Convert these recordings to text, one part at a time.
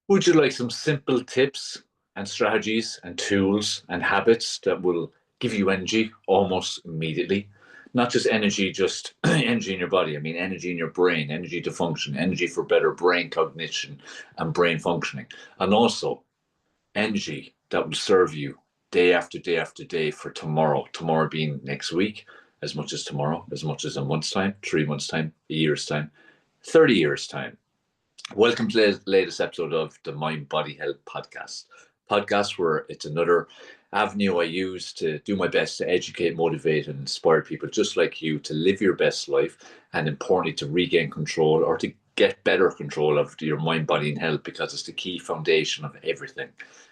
Would you like some simple tips and strategies and tools and habits that will give you energy almost immediately? Not just energy, just energy in your body. I mean, energy in your brain, energy to function, energy for better brain cognition and brain functioning. And also energy that will serve you day after day after day for tomorrow. Tomorrow being next week, as much as tomorrow, as much as a month's time, 3 months' time, a year's time, 30 years' time. Welcome to the latest episode of the Mind Body Health Podcast. Podcast where it's another avenue I use to do my best to educate, motivate, and inspire people just like you to live your best life and importantly to regain control or to get better control of your mind, body, and health because it's the key foundation of everything.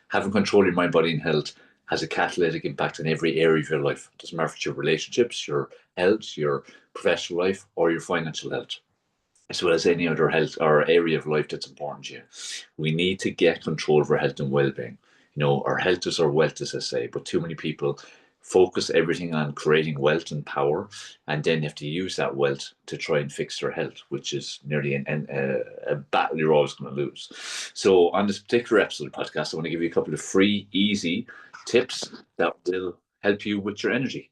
Having control of your mind, body, and health has a catalytic impact on every area of your life. It doesn't matter if it's your relationships, your health, your professional life, or your financial health as well as any other health or area of life that's important to you. We need to get control of our health and well-being. You know, our health is our wealth, as I say, but too many people focus everything on creating wealth and power, and then have to use that wealth to try and fix their health, which is nearly a battle you're always going to lose. So, on this particular episode of the podcast, I want to give you a couple of free, easy tips that will help you with your energy.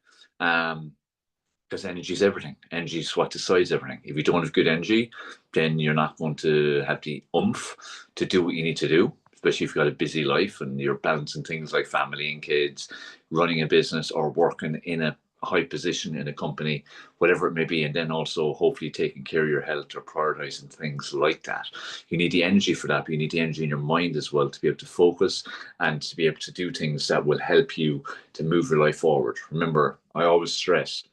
Because energy is everything. Energy is what decides everything. If you don't have good energy, then you're not going to have the oomph to do what you need to do, especially if you've got a busy life and you're balancing things like family and kids, running a business, or working in a high position in a company, whatever it may be, and then also hopefully taking care of your health or prioritizing things like that. You need the energy for that, but you need the energy in your mind as well to be able to focus and to be able to do things that will help you to move your life forward. Remember, I always stress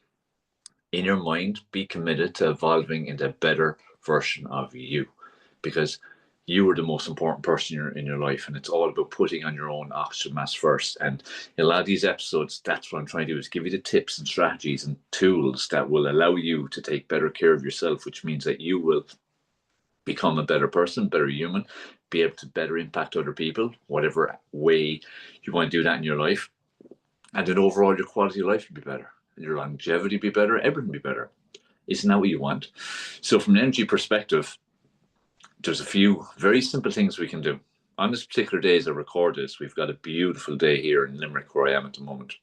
in your mind, be committed to evolving into a better version of you because you are the most important person in your life. And it's all about putting on your own oxygen mask first. And in a lot of these episodes, that's what I'm trying to do is give you the tips and strategies and tools that will allow you to take better care of yourself, which means that you will become a better person, better human, be able to better impact other people, whatever way you want to do that in your life. And then overall, your quality of life will be better, your longevity be better, everything be better. Isn't that what you want? So, from an energy perspective, there's a few very simple things we can do. On this particular day, as I record this, we've got a beautiful day here in Limerick, where I am at the moment.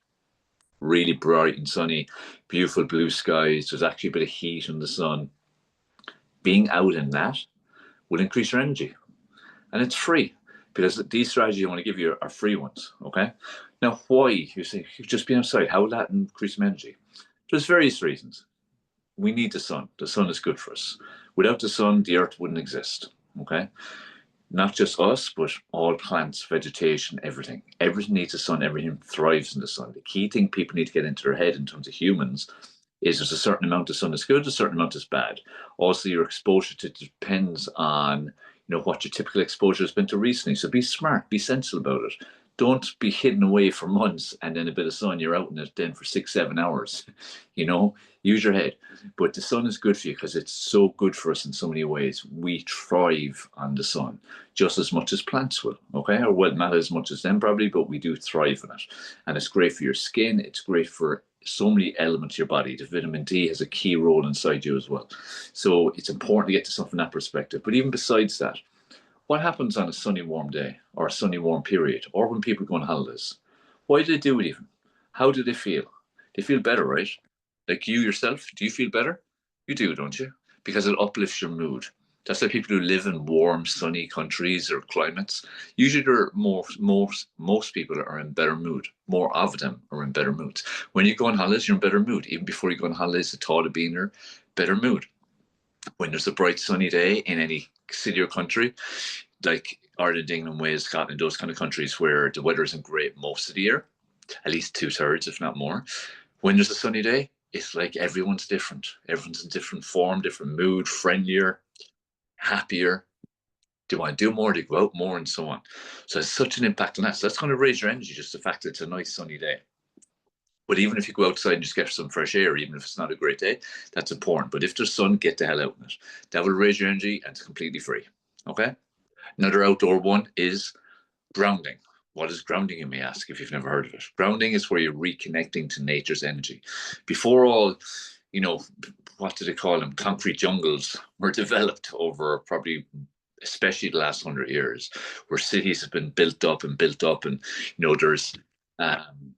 Really bright and sunny, beautiful blue skies. There's actually a bit of heat in the sun. Being out in that will increase your energy, and it's free because these strategies I want to give you are free ones. Okay. Now, why you say just be outside? How will that increase my energy? There's various reasons. We need the sun. The sun is good for us. Without the sun, the earth wouldn't exist. Okay. Not just us, but all plants, vegetation, everything. Everything needs the sun. Everything thrives in the sun. The key thing people need to get into their head in terms of humans is there's a certain amount of sun that's good, a certain amount is bad. Also, your exposure to depends on what your typical exposure has been to recently. So be smart, be sensible about it. Don't be hidden away for months and then a bit of sun, you're out in it then for 6, 7 hours. Use your head. But the sun is good for you because it's so good for us in so many ways. We thrive on the sun just as much as plants will. Okay, or well, not as much as them probably, but we do thrive on it. And it's great for your skin. It's great for so many elements of your body. The vitamin D has a key role inside you as well. So it's important to get to something from that perspective. But even besides that, what happens on a sunny, warm day or a sunny, warm period or when people go on holidays? Why do they do it even? How do they feel? They feel better, right? Like you yourself, do you feel better? You do, don't you? Because it uplifts your mood. That's why people who live in warm, sunny countries or climates, usually they're most people are in better mood. More of them are in better moods. When you go on holidays, you're in better mood. Even before you go on holidays, the thought of being there, better mood. When there's a bright sunny day in any city or country, like Ireland, England, Wales, Scotland, those kind of countries where the weather isn't great most of the year, at least 2/3, if not more. When there's a sunny day, it's like everyone's different. Everyone's in different form, different mood, friendlier, happier. Do you want to do more? Do you go out more, and so on? So it's such an impact on that. So that's going to raise your energy, just the fact that it's a nice sunny day. But even if you go outside and just get some fresh air, even if it's not a great day, that's important. But if there's sun, get the hell out in it. That will raise your energy and it's completely free. Okay? Another outdoor one is grounding. What is grounding, you may ask, if you've never heard of it? Grounding is where you're reconnecting to nature's energy. Before all, what do they call them? Concrete jungles were developed over probably especially the last 100 years, where cities have been built up, and there's um,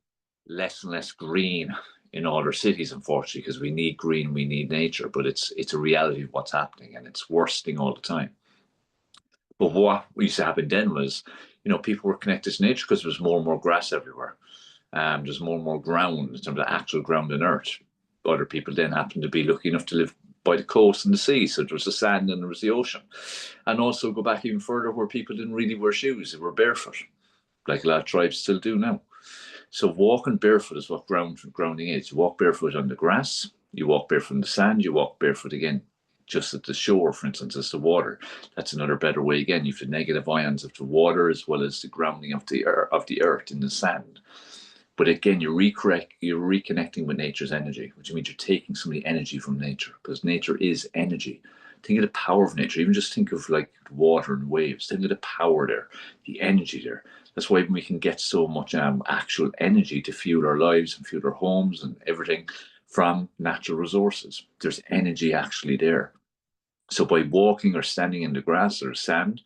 less and less green in all our cities, unfortunately, because we need green, we need nature, but it's a reality of what's happening, and it's worsting all the time. But what used to happen then was, people were connected to nature because there was more and more grass everywhere. There's more and more ground in terms of actual ground and earth. Other people then happened to be lucky enough to live by the coast and the sea, so there was the sand and there was the ocean. And also go back even further where people didn't really wear shoes; they were barefoot, like a lot of tribes still do now. So walking barefoot is what grounding is. You walk barefoot on the grass, you walk barefoot in the sand, you walk barefoot again just at the shore, for instance, as the water. That's another better way again. You have the negative ions of the water as well as the grounding of the earth in the sand. But again, you're reconnecting with nature's energy, which means you're taking some of the energy from nature, because nature is energy. Think of the power of nature. Even just think of like water and waves. Think of the power there, the energy there. That's why we can get so much actual energy to fuel our lives and fuel our homes and everything from natural resources. There's energy actually there. So by walking or standing in the grass or sand,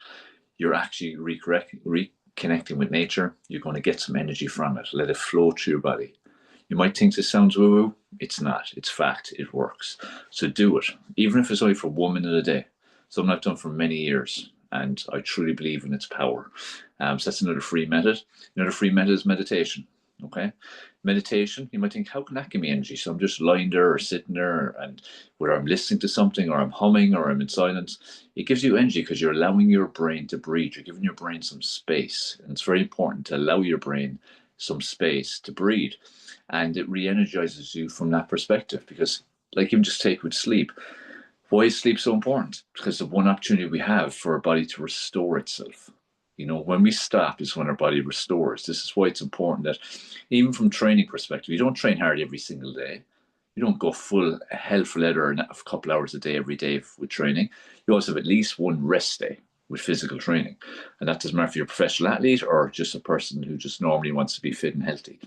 you're actually reconnecting with nature. You're going to get some energy from it. Let it flow through your body. You might think this sounds woo woo. It's not. It's fact. It works. So do it, even if it's only for 1 minute a day. Something I've done for many years, and I truly believe in its power. So that's another free method. Another free method is meditation. Okay, meditation. You might think, how can that give me energy? So I'm just lying there or sitting there, and whether I'm listening to something or I'm humming or I'm in silence, it gives you energy because you're allowing your brain to breathe. You're giving your brain some space, and it's very important to allow your brain some space to breathe, and it re-energizes you from that perspective. Because, like, even just take with sleep. Why is sleep so important? Because the one opportunity we have for our body to restore itself. When we stop is when our body restores. This is why it's important that, even from training perspective, you don't train hard every single day. You don't go full hell for leather a couple hours a day every day with training. You also have at least one rest day with physical training. And that doesn't matter if you're a professional athlete or just a person who just normally wants to be fit and healthy.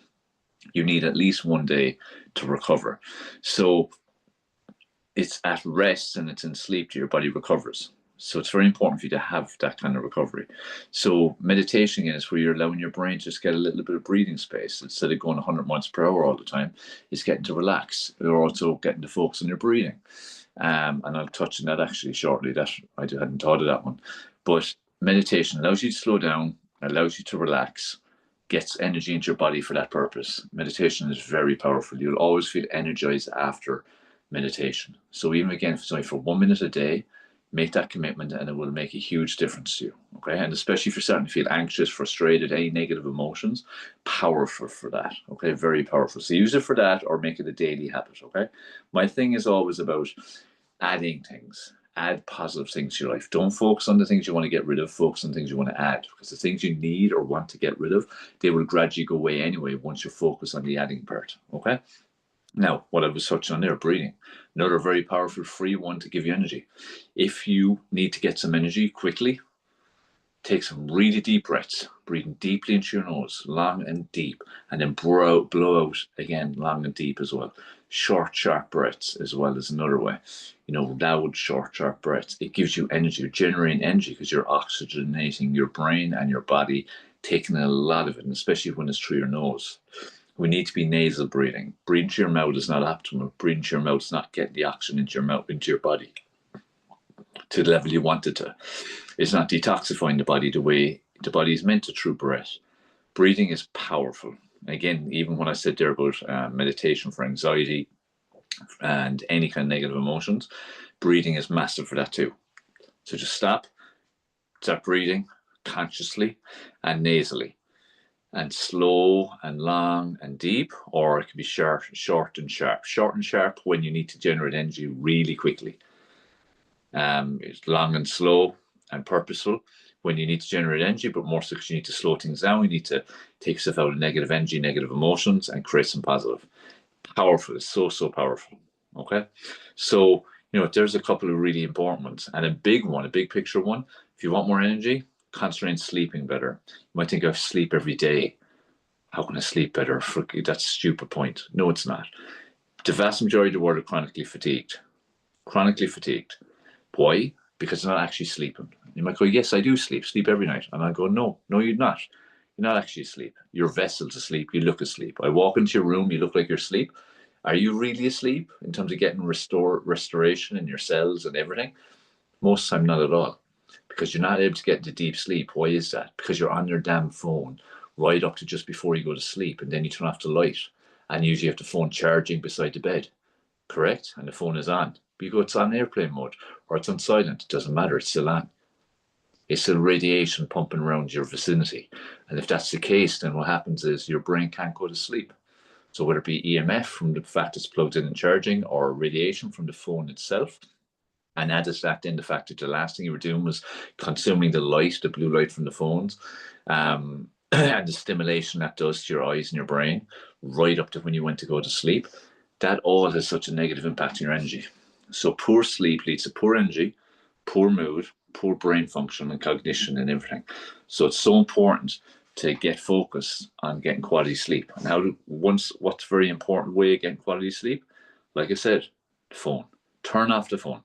You need at least one day to recover. So it's at rest and it's in sleep that your body recovers. So it's very important for you to have that kind of recovery. So meditation is where you're allowing your brain to just get a little bit of breathing space. Instead of going 100 miles per hour all the time, it's getting to relax. You're also getting to focus on your breathing. And I'll touch on that actually shortly. That I hadn't thought of that one. But meditation allows you to slow down, allows you to relax, gets energy into your body for that purpose. Meditation is very powerful. You'll always feel energized after meditation. So even again, if it's only for 1 minute a day, make that commitment and it will make a huge difference to you. Okay. And especially if you're starting to feel anxious, frustrated, any negative emotions, powerful for that. Okay. Very powerful. So use it for that or make it a daily habit. Okay. My thing is always about adding things. Add positive things to your life. Don't focus on the things you want to get rid of. Focus on things you want to add, because the things you need or want to get rid of, they will gradually go away anyway once you focus on the adding part. Okay. Now, what I was touching on there, breathing. Another very powerful free one to give you energy. If you need to get some energy quickly, take some really deep breaths, breathing deeply into your nose, long and deep, and then blow out again, long and deep as well. Short, sharp breaths as well as another way. Loud, short, sharp breaths. It gives you energy. You're generating energy because you're oxygenating your brain and your body, taking a lot of it, and especially when it's through your nose. We need to be nasal breathing. Breathing through your mouth is not optimal. Breathing through your mouth is not getting the oxygen into your mouth, into your body to the level you want it to. It's not detoxifying the body the way the body is meant to through breath. Breathing is powerful. Again, even when I said there about meditation for anxiety and any kind of negative emotions, breathing is massive for that too. So just start breathing consciously and nasally, and slow and long and deep, or it can be short and sharp. Short and sharp when you need to generate energy really quickly. It's long and slow and purposeful when you need to generate energy, but more so because you need to slow things down. You need to take yourself out of negative energy, negative emotions, and create some positive. Powerful. It's so, so powerful. Okay. So, there's a couple of really important ones. And a big one, a big picture one, if you want more energy, concentrate on sleeping better. You might think, I sleep every day. How can I sleep better? That's a stupid point. No, it's not. The vast majority of the world are chronically fatigued. Chronically fatigued. Why? Because they're not actually sleeping. You might go, yes, I do sleep every night. And I go, no, you're not. You're not actually asleep. You're vesseled to sleep. You look asleep. I walk into your room, you look like you're asleep. Are you really asleep in terms of getting restoration in your cells and everything? Most time, not at all, because you're not able to get into deep sleep. Why is that? Because you're on your damn phone right up to just before you go to sleep, and then you turn off the light, and usually you have the phone charging beside the bed, correct? And the phone is on. But you go, it's on airplane mode, or it's on silent. It doesn't matter. It's still on. It's still radiation pumping around your vicinity. And if that's the case, then what happens is your brain can't go to sleep. So whether it be EMF from the fact it's plugged in and charging, or radiation from the phone itself, and added to that, then the fact that the last thing you were doing was consuming the light, the blue light from the phones, and the stimulation that does to your eyes and your brain, right up to when you went to go to sleep, that all has such a negative impact on your energy. So poor sleep leads to poor energy, poor mood, poor brain function and cognition and everything. So it's so important to get focused on getting quality sleep. And what's very important way of getting quality sleep? Like I said, the phone. Turn off the phone,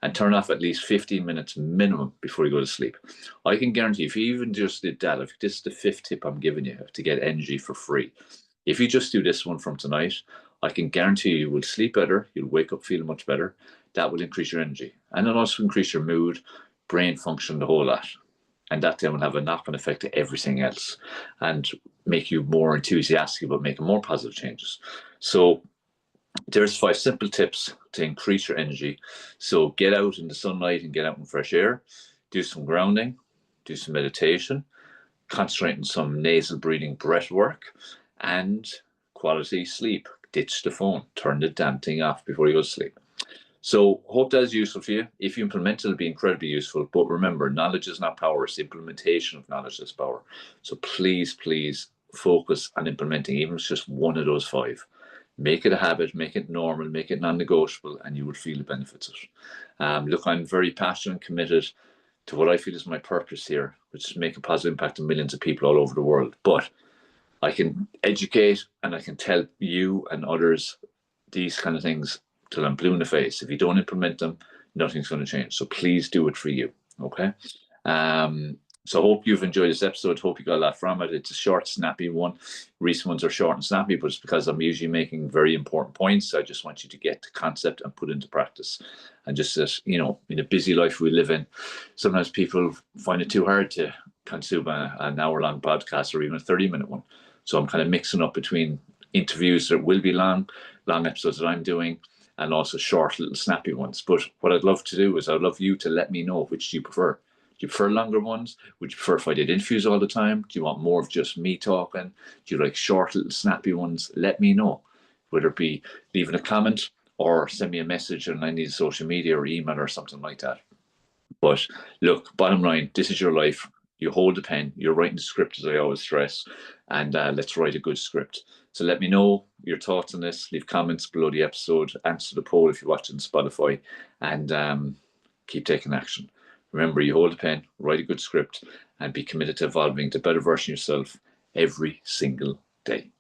and turn off at least 15 minutes minimum before you go to sleep. I can guarantee if you even just did that, if this is the fifth tip I'm giving you to get energy for free, if you just do this one from tonight, I can guarantee you will sleep better, you'll wake up feeling much better. That will increase your energy. And it'll also increase your mood, brain function, the whole lot. And that then will have a knock-on effect to everything else and make you more enthusiastic about making more positive changes. So there's 5 simple tips to increase your energy. So get out in the sunlight and get out in fresh air, do some grounding, do some meditation, concentrate on some nasal breathing breath work, and quality sleep. Ditch the phone, turn the damn thing off before you go to sleep. So hope that is useful for you. If you implement it, it'll be incredibly useful. But remember, knowledge is not power. It's the implementation of knowledge that's power. So please focus on implementing, even if it's just one of those 5. Make it a habit, make it normal, make it non-negotiable, and you will feel the benefits of it. Look, I'm very passionate and committed to what I feel is my purpose here, which is to make a positive impact on millions of people all over the world. But I can educate and I can tell you and others these kind of things till I'm blue in the face. If you don't implement them, nothing's going to change. So please do it for you. Okay. So I hope you've enjoyed this episode. Hope you got a lot from it. It's a short, snappy one. Recent ones are short and snappy, but it's because I'm usually making very important points. I just want you to get the concept and put into practice. And just that, in a busy life we live in, sometimes people find it too hard to consume an hour-long podcast or even a 30-minute one. So I'm kind of mixing up between interviews that will be long episodes that I'm doing, and also short little snappy ones. But what I'd love to do is I'd love you to let me know which do you prefer. Do you prefer longer ones? Would you prefer if I did interviews all the time? Do you want more of just me talking? Do you like short little snappy ones? Let me know. Whether it be leaving a comment or send me a message on any social media or email or something like that. But look, bottom line, this is your life. You hold the pen, you're writing the script, as I always stress, and let's write a good script. So let me know your thoughts on this. Leave comments below the episode, answer the poll if you're watching Spotify, and keep taking action. Remember, you hold a pen, write a good script, and be committed to evolving the better version of yourself every single day.